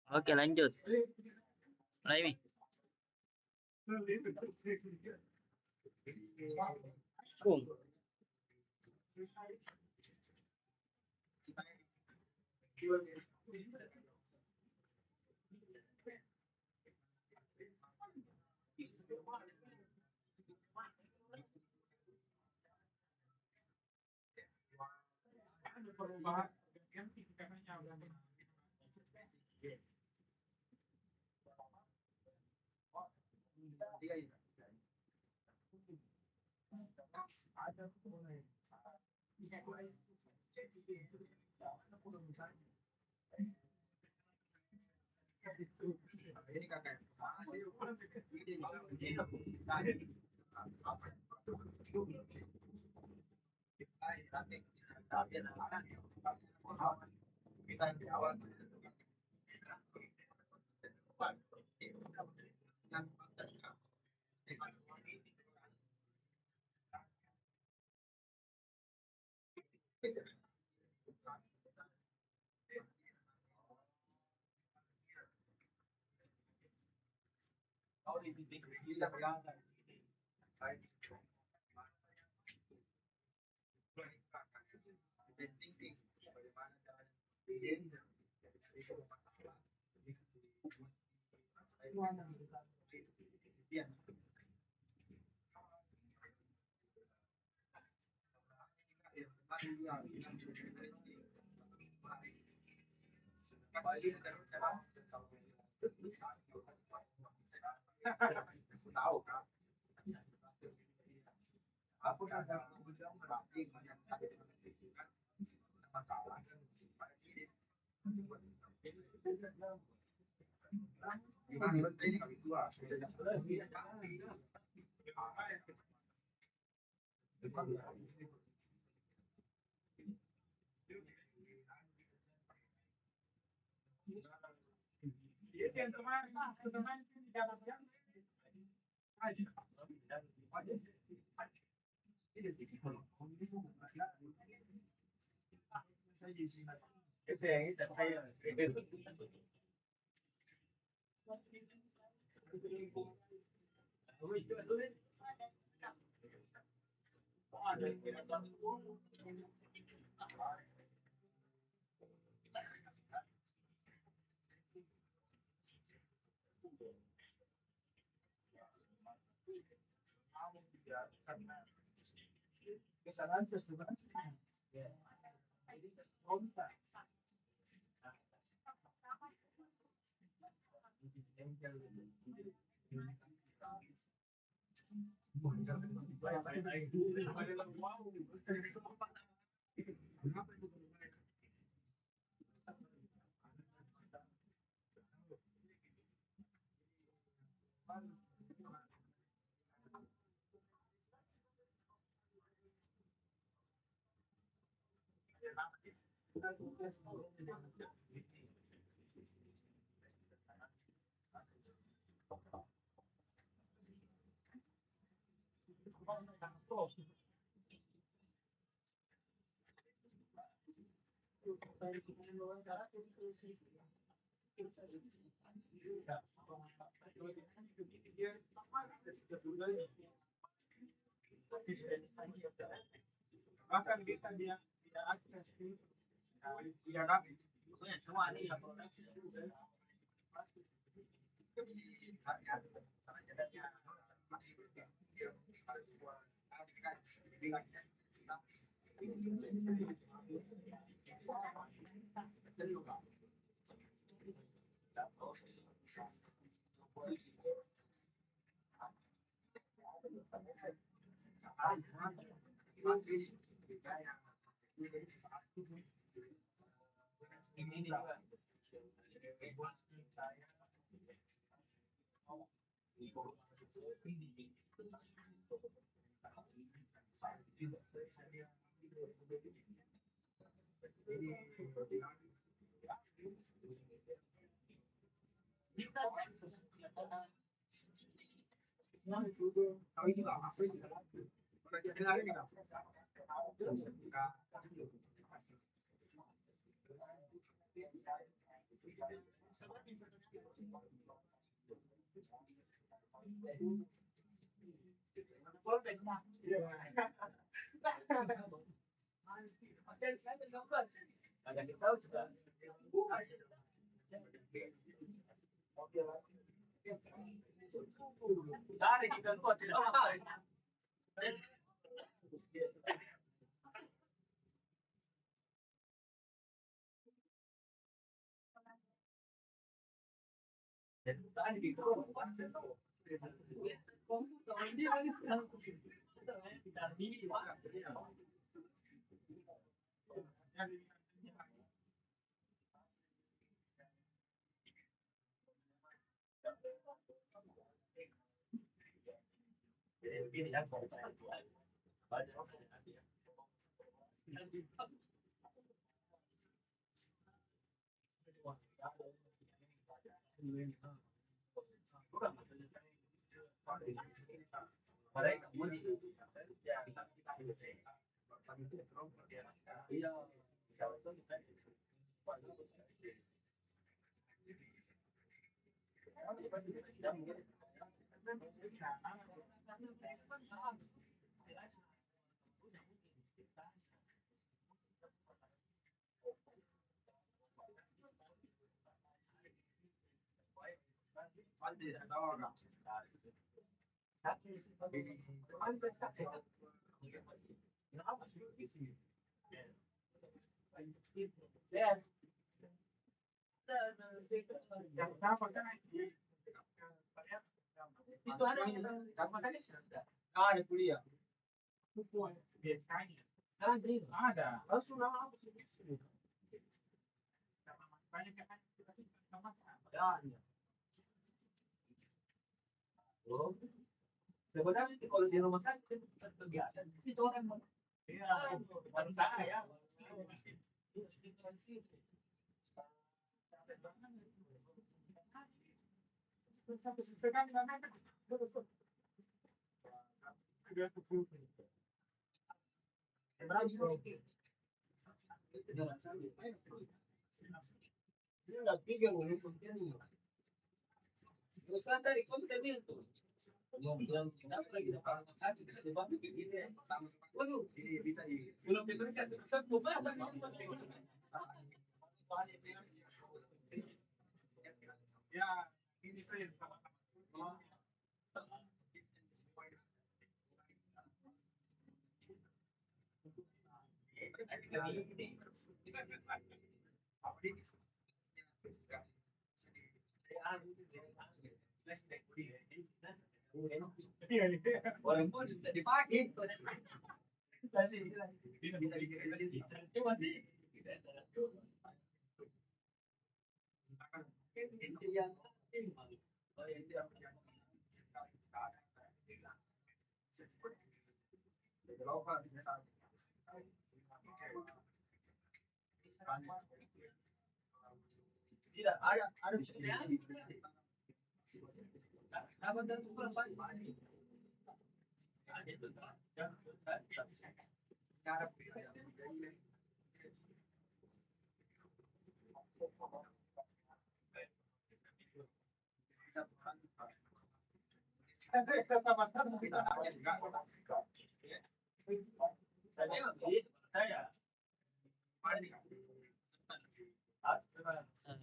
Oke, lanjut. Mulai, Mi. Sung.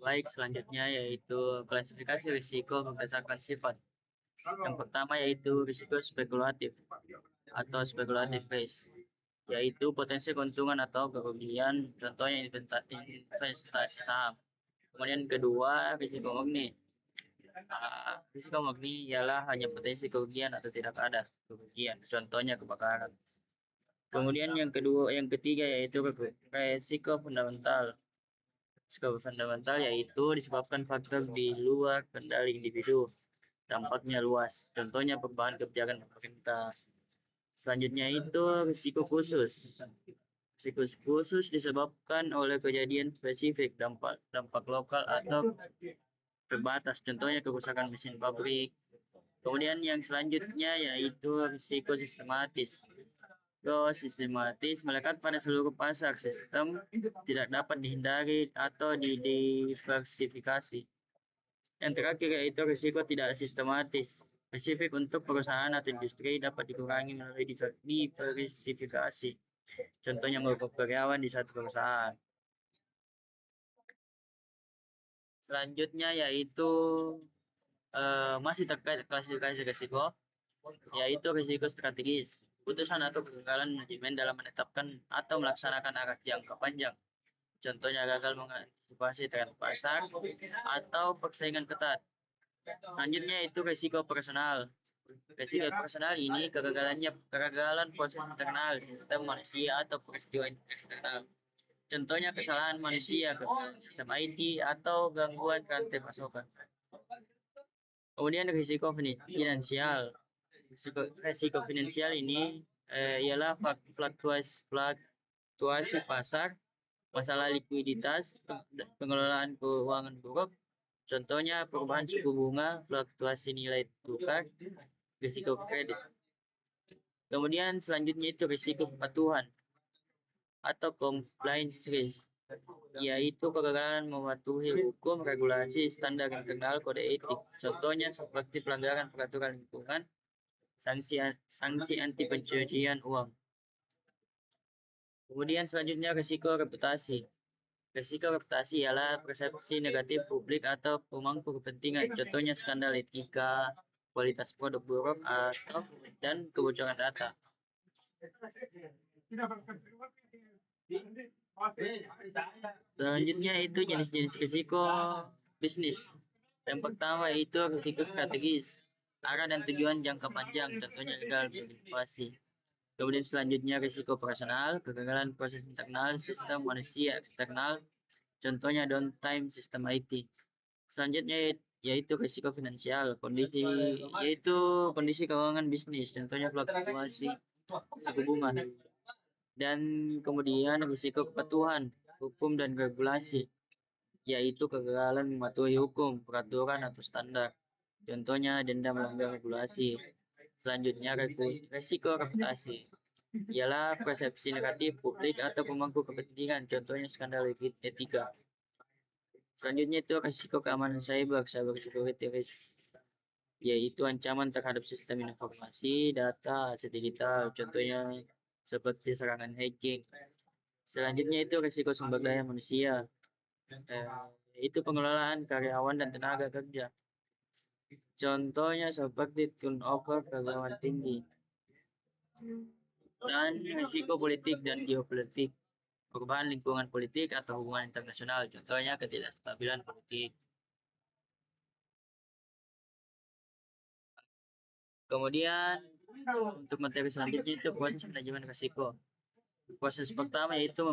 Baik, selanjutnya yaitu klasifikasi risiko berdasarkan sifat. Yang pertama yaitu risiko spekulatif atau speculative risk, yaitu potensi keuntungan atau kerugian, contohnya investasi saham. Kemudian kedua, risiko murni. Risiko murni ialah hanya potensi kerugian atau tidak ada kerugian, contohnya kebakaran. Kemudian yang ketiga yaitu risiko fundamental. Risiko fundamental yaitu disebabkan faktor di luar kendali individu, dampaknya luas, contohnya perubahan kebijakan pemerintah. Selanjutnya itu risiko khusus. Risiko khusus disebabkan oleh kejadian spesifik, dampak lokal atau terbatas, contohnya kerusakan mesin pabrik. Kemudian yang selanjutnya yaitu risiko sistematis. Sistematis melekat pada seluruh pasar sistem, tidak dapat dihindari atau didiversifikasi. Yang terakhir yaitu risiko tidak sistematis. Spesifik untuk perusahaan atau industri dapat dikurangi melalui diversifikasi. Contohnya merekrut karyawan di satu perusahaan. Selanjutnya yaitu masih terkait klasifikasi risiko, yaitu risiko strategis. Keputusan atau kegagalan manajemen dalam menetapkan atau melaksanakan arah jangka panjang. Contohnya gagal mengantisipasi tren pasar atau persaingan ketat. Selanjutnya itu risiko personal. Risiko personal ini kegagalan proses internal, sistem manusia atau peristiwa eksternal. Contohnya kesalahan manusia, sistem IT atau gangguan rantai pasokan. Kemudian risiko finansial. Risiko finansial ini ialah fluktuasi pasar, masalah likuiditas, pengelolaan keuangan buruk. Contohnya perubahan suku bunga, fluktuasi nilai tukar, risiko kredit. Kemudian selanjutnya itu risiko kepatuhan atau compliance risk, yaitu kegagalan mematuhi hukum, regulasi, standar internal, kode etik. Contohnya seperti pelanggaran peraturan lingkungan, sanksi anti pencucian uang. Kemudian selanjutnya risiko reputasi. Risiko reputasi ialah persepsi negatif publik atau pemangku kepentingan. Contohnya skandal etika, kualitas produk buruk, dan kebocoran data. Selanjutnya itu jenis-jenis risiko bisnis. Yang pertama itu risiko strategis, arah dan tujuan jangka panjang, contohnya gagal berinovasi. Kemudian selanjutnya risiko operasional, kegagalan proses internal, sistem manusia eksternal, contohnya downtime sistem IT. Selanjutnya yaitu risiko finansial, yaitu kondisi keuangan bisnis, contohnya fluktuasi suku bunga. Dan kemudian risiko kepatuhan, hukum dan regulasi, yaitu kegagalan mematuhi hukum, peraturan atau standar. Contohnya denda melanggar regulasi. Selanjutnya risiko reputasi, ialah persepsi negatif publik atau pemangku kepentingan, contohnya skandal etika. Selanjutnya itu risiko keamanan cyber security risk, yaitu ancaman terhadap sistem informasi, data, aset digital, contohnya seperti serangan hacking. Selanjutnya itu risiko sumber daya manusia, itu pengelolaan karyawan dan tenaga kerja. Contohnya seperti turnover karyawan tinggi. Dan risiko politik dan geopolitik, perubahan lingkungan politik atau hubungan internasional, contohnya ketidakstabilan politik. Kemudian untuk materi selanjutnya itu proses manajemen risiko. Proses pertama yaitu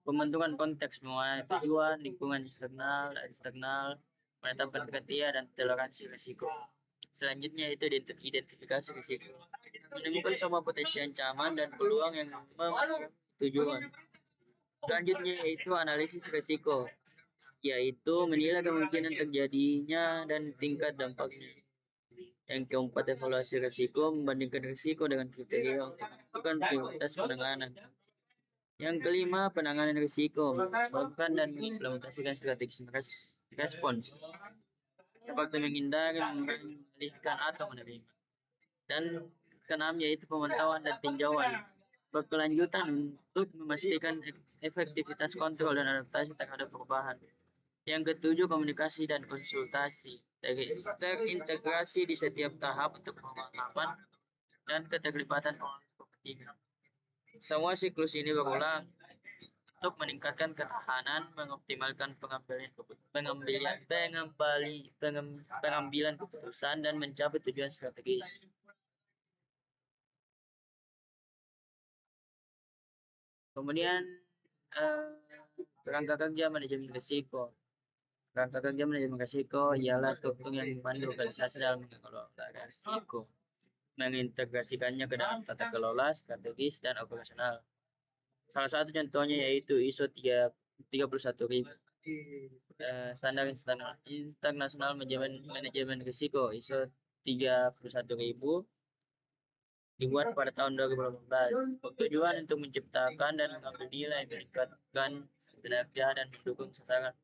pembentukan konteks mengenai tujuan, lingkungan eksternal, menetapkan kriteria dan toleransi risiko. Selanjutnya itu identifikasi risiko, menemukan semua potensi ancaman dan peluang yang memenuhi tujuan. Selanjutnya yaitu analisis risiko, yaitu menilai kemungkinan terjadinya dan tingkat dampaknya. Yang keempat, evaluasi risiko, membandingkan risiko dengan kriteria untuk menentukan prioritas penanganan. Yang kelima, penanganan risiko, melakukan dan mengimplementasikan strategi respons, seperti menghindari, mengalihkan, atau menerima. Dan keenam yaitu pemantauan dan tinjauan berkelanjutan untuk memastikan efektivitas kontrol dan adaptasi terhadap perubahan. Yang ketujuh, komunikasi dan konsultasi, terintegrasi di setiap tahap untuk pemahaman dan keterlibatan kepentingan. Semua siklus ini berulang untuk meningkatkan ketahanan, mengoptimalkan pengambilan keputusan, dan mencapai tujuan strategis. Kemudian kerangka kerja manajemen risiko. Kerangka kerja manajemen risiko ialah struktur yang memandu organisasi dalam mengelola risiko, mengintegrasikannya ke dalam tata kelola, strategis, dan operasional. Salah satu contohnya yaitu ISO 31000, standar internasional manajemen risiko ISO 31000, dibuat pada tahun 2018. Bertujuan untuk menciptakan dan mengambil nilai, meningkatkan kinerja dan mendukung sasaran.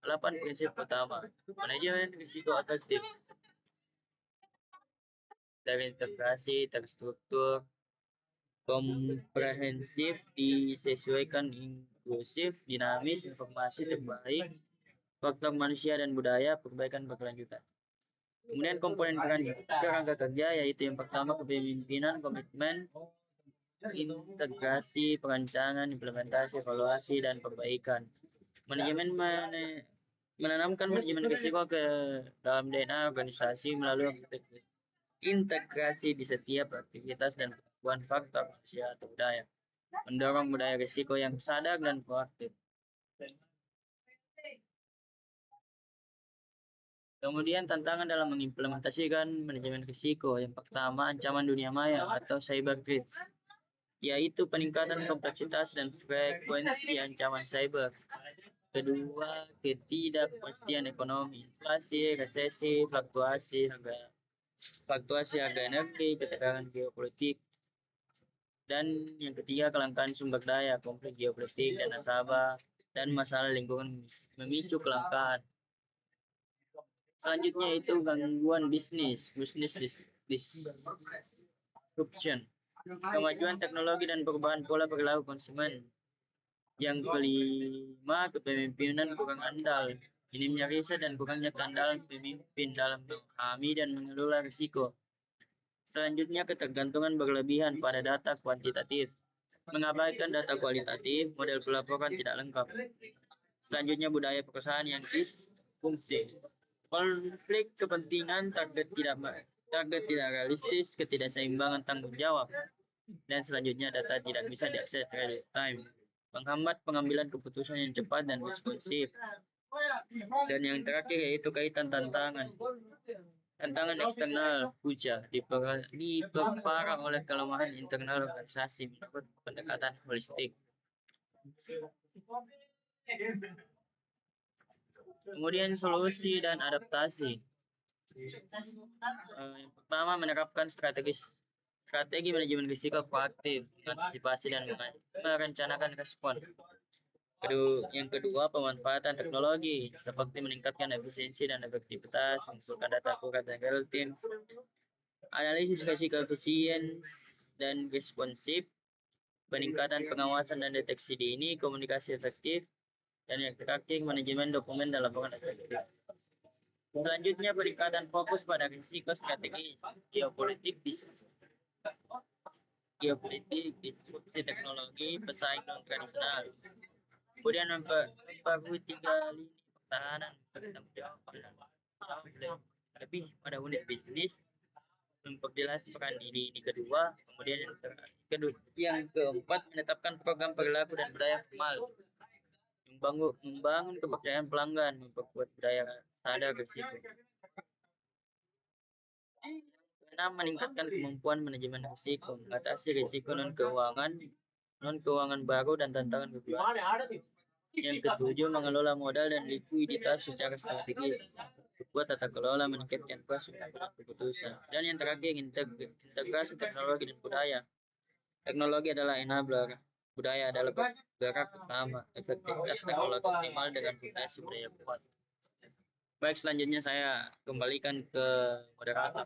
8 prinsip utama manajemen risiko efektif, terintegrasi, terstruktur, komprehensif, disesuaikan, inklusif, dinamis, informasi terbaik, faktor manusia dan budaya, perbaikan berkelanjutan. Kemudian komponen kerangka kerja yaitu yang pertama kepemimpinan, komitmen, integrasi, perancangan, implementasi, evaluasi, dan perbaikan. Manajemen menanamkan manajemen risiko ke dalam DNA organisasi melalui integrasi di setiap aktivitas dan kemampuan faktor manusia atau budaya. Mendorong budaya risiko yang sadar dan proaktif. Kemudian tantangan dalam mengimplementasikan manajemen risiko. Yang pertama, ancaman dunia maya atau cyber threats, yaitu peningkatan kompleksitas dan frekuensi ancaman cyber. Kedua, ketidakpastian ekonomi, inflasi, resesi, fluktuasi harga energi, ketegangan geopolitik. Dan yang ketiga, kelangkaan sumber daya, konflik geopolitik dan nasabah, dan masalah lingkungan memicu kelangkaan. Selanjutnya itu gangguan business disruption, kemajuan teknologi dan perubahan pola perilaku konsumen. Yang kelima, kepemimpinan kurang andal, minimnya riset dan kurangnya keandalan pemimpin dalam memahami dan mengelola risiko. Selanjutnya, ketergantungan berlebihan pada data kuantitatif, mengabaikan data kualitatif, model pelaporan tidak lengkap. Selanjutnya, budaya perusahaan yang disfungsi, konflik kepentingan, target tidak realistis, ketidakseimbangan tanggung jawab. Dan selanjutnya, data tidak bisa diakses real time, menghambat pengambilan keputusan yang cepat dan responsif. Dan yang terakhir yaitu kaitan tantangan eksternal diperparah oleh kelemahan internal organisasi menurut pendekatan holistik. Kemudian solusi dan adaptasi. Yang pertama, menerapkan strategi manajemen risiko proaktif, mengantisipasi dan merencanakan respon. Yang kedua, pemanfaatan teknologi seperti meningkatkan efisiensi dan efektivitas, mengumpulkan data akurat dan real time, analisis risiko efisien dan responsif, peningkatan pengawasan dan deteksi dini, komunikasi efektif, dan yang terakhir, manajemen dokumen dan laporan efektif. Selanjutnya, peningkatan fokus pada risiko strategis, geopolitik, disrupsi teknologi, pesaing non-tradisional. Kemudian memperbarui 3 lini pertahanan bertanggung jawab lebih pada unit bisnis, memperjelas peran ini kedua. Kemudian yang keempat, menetapkan program perilaku dan budaya formal, membangun kepercayaan pelanggan, memperkuat budaya sadar risiko. 6. Meningkatkan kemampuan manajemen risiko, mengatasi risiko non keuangan baru dan tantangan kebijakan. Yang ketujuh, mengelola modal dan likuiditas secara strategis, membuat tata kelola, meningkatkan keputusan. Dan yang terakhir, integrasi teknologi dan budaya. Teknologi adalah enabler, budaya adalah penggerak utama. Efektivitas teknologi optimal dengan fondasi budaya kuat. Baik, selanjutnya saya kembalikan ke moderator.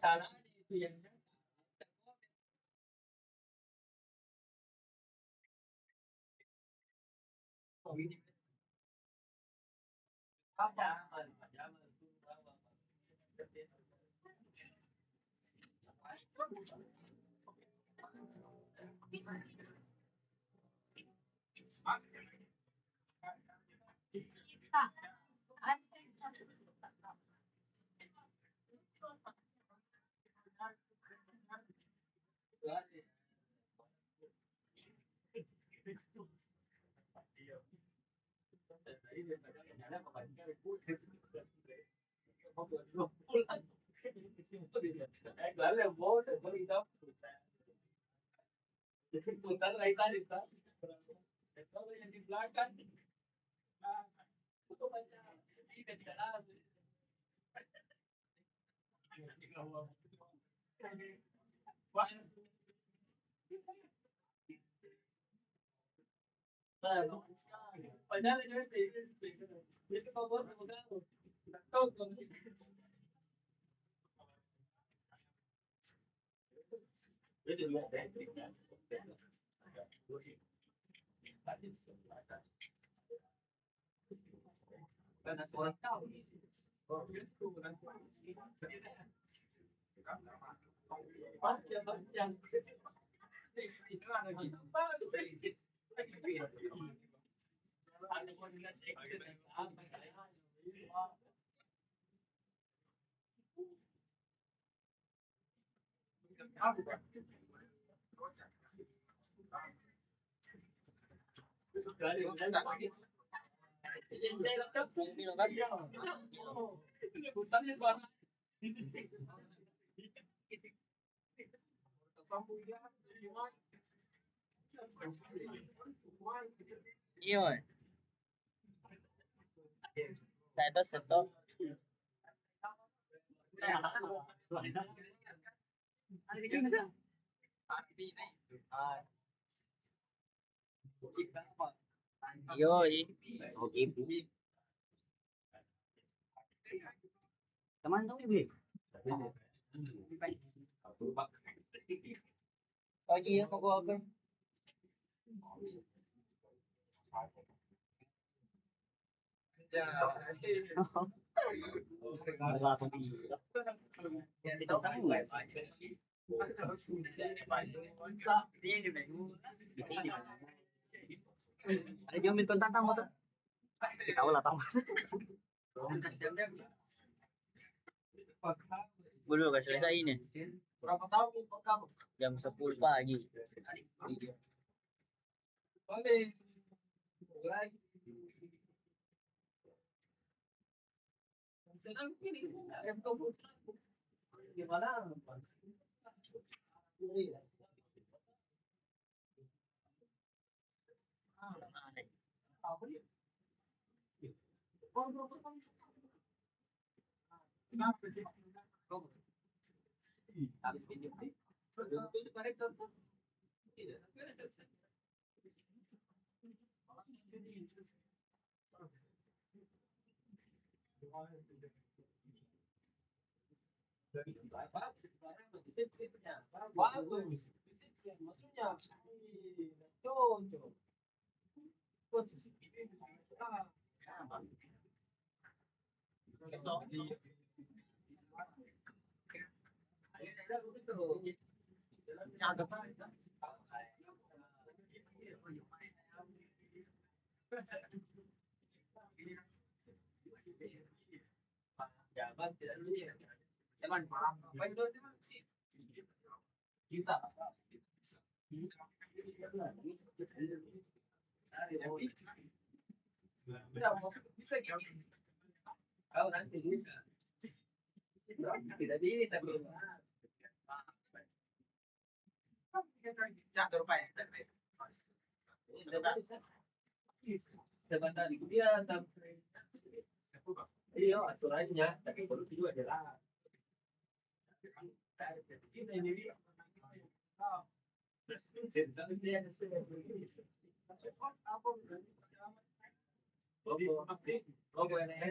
Iya, saya tuh setok. Yo, oke. Teman tahu beli. Oh iya, pokok apa? Itu sama. Ada yang minta tantang motor. Tahu lah tahu. Belum gak selesai ini. Berapa tahun kamu? Jam 10 pagi.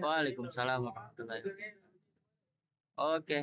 Waalaikumsalam warahmatullahi wabarakatuh. Oke.